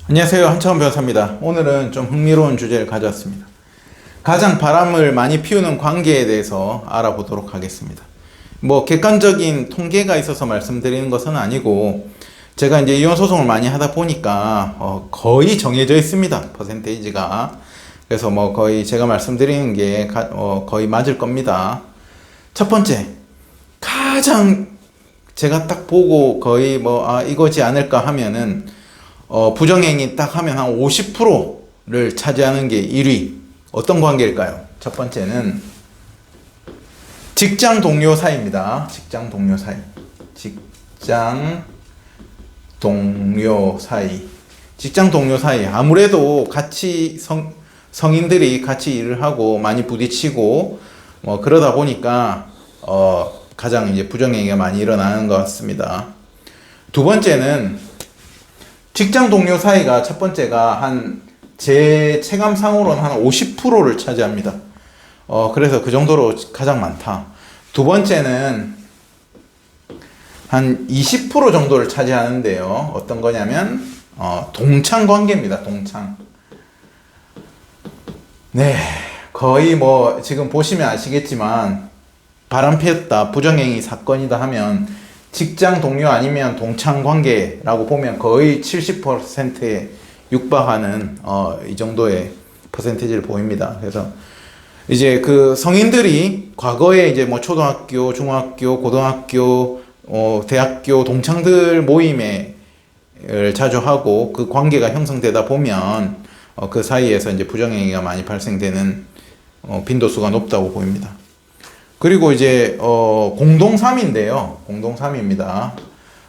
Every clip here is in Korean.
안녕하세요, 한차원 변호사입니다. 오늘은 좀 흥미로운 주제를 가져왔습니다. 가장 바람을 많이 피우는 관계에 대해서 알아보도록 하겠습니다. 뭐 객관적인 통계가 있어서 말씀드리는 것은 아니고, 제가 이제 이혼 소송을 많이 하다 보니까 거의 정해져 있습니다, 퍼센테이지가. 그래서 뭐 거의 제가 말씀드리는 게 거의 맞을 겁니다. 첫 번째, 가장 제가 딱 보고 거의 이거지 않을까 하면은 부정행위 딱 하면 한 50%를 차지하는 게 1위. 어떤 관계일까요? 첫 번째는 직장 동료 사이입니다. 직장 동료 사이. 직장 동료 사이. 직장 동료 사이. 아무래도 같이 성인들이 같이 일을 하고 많이 부딪히고 그러다 보니까 가장 이제 부정행위가 많이 일어나는 것 같습니다. 두 번째는 직장 동료 사이가, 첫 번째가 제 체감상으로는 한 50%를 차지합니다. 그래서 그 정도로 가장 많다. 두 번째는 한 20% 정도를 차지하는데요. 어떤 거냐면, 동창 관계입니다. 동창. 네. 거의 지금 보시면 아시겠지만, 바람 피웠다, 부정행위 사건이다 하면, 직장 동료 아니면 동창 관계라고 보면 거의 70%에 육박하는 이 정도의 퍼센티지를 보입니다. 그래서 이제 그 성인들이 과거에 이제 초등학교, 중학교, 고등학교, 대학교 동창들 모임에 자주 하고 그 관계가 형성되다 보면 그 사이에서 이제 부정행위가 많이 발생되는 빈도수가 높다고 보입니다. 그리고 이제 공동 3위인데요. 공동 3위입니다.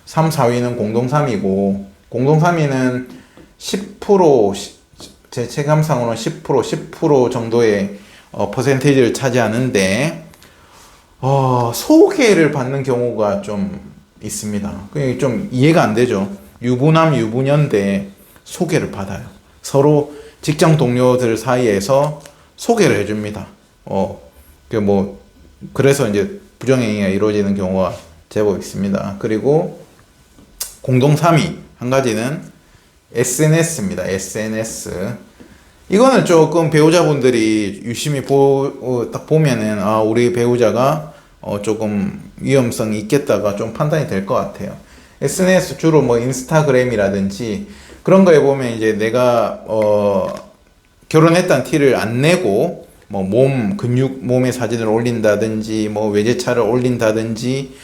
3, 4위는 공동 3위고, 공동 3위는 10%, 제 체감상으로는 10% 정도의 퍼센테이지를 차지하는데, 소개를 받는 경우가 좀 있습니다. 그게 좀 이해가 안 되죠. 유부남, 유부녀인데 소개를 받아요. 서로 직장 동료들 사이에서 소개를 해줍니다. 그래서 이제 부정행위가 이루어지는 경우가 제법 있습니다. 그리고 공동 3위 한 가지는 SNS입니다. SNS. 이거는 조금 배우자분들이 유심히 딱 보면은 우리 배우자가 조금 위험성이 있겠다가 좀 판단이 될 것 같아요. SNS 주로 인스타그램이라든지 그런 거에 보면 이제 내가 결혼했다는 티를 안 내고 몸의 사진을 올린다든지, 외제차를 올린다든지,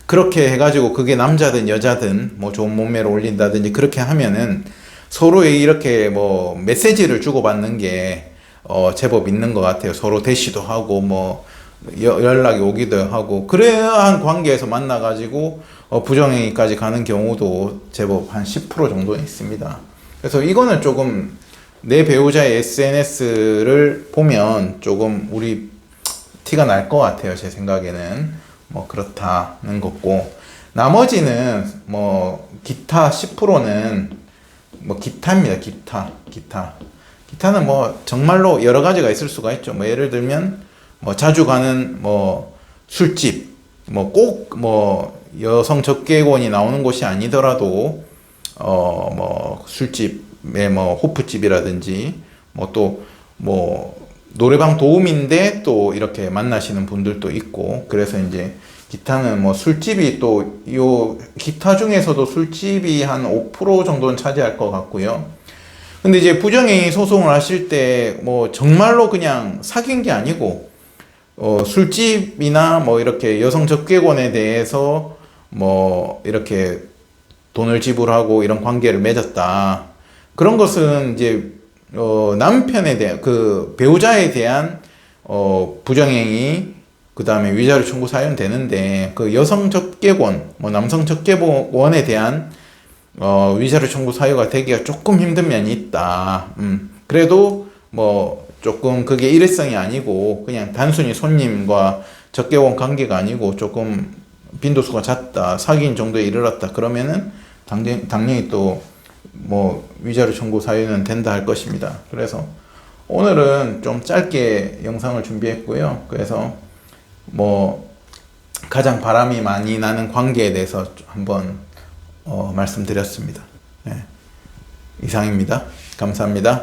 그렇게 해가지고 그게 남자든 여자든 좋은 몸매를 올린다든지, 그렇게 하면은 서로 이렇게 메시지를 주고받는 게, 제법 있는 것 같아요. 서로 대시도 하고, 연락이 오기도 하고, 그러한 관계에서 만나가지고, 부정행위까지 가는 경우도 제법 한 10% 정도 있습니다. 그래서 이거는 조금 내 배우자의 SNS를 보면 조금 우리 티가 날 것 같아요. 제 생각에는 그렇다는 거고, 나머지는 기타 10%는 기타입니다. 기타는 정말로 여러 가지가 있을 수가 있죠. 예를 들면 자주 가는 술집, 꼭 여성 접객원이 나오는 곳이 아니더라도 술집, 호프집이라든지, 노래방 도우미인데 또 이렇게 만나시는 분들도 있고, 그래서 이제 기타는 술집이 기타 중에서도 술집이 한 5% 정도는 차지할 것 같고요. 근데 이제 부정행위 소송을 하실 때 정말로 그냥 사귄 게 아니고, 술집이나 이렇게 여성 접객원에 대해서 이렇게 돈을 지불하고 이런 관계를 맺었다. 그런 것은 이제 남편에 대한, 그 배우자에 대한 부정행위, 그 다음에 위자료 청구 사유는 되는데, 그 여성 접객원, 남성 접객원에 대한 위자료 청구 사유가 되기가 조금 힘든 면이 있다. 그래도 조금 그게 일회성이 아니고 그냥 단순히 손님과 접객원 관계가 아니고 조금 빈도수가 잦다, 사기인 정도에 이르렀다, 그러면은 당연히 또 위자료 청구 사유는 된다 할 것입니다. 그래서 오늘은 좀 짧게 영상을 준비했고요. 그래서 가장 바람이 많이 나는 관계에 대해서 한번 말씀드렸습니다. 네. 이상입니다. 감사합니다.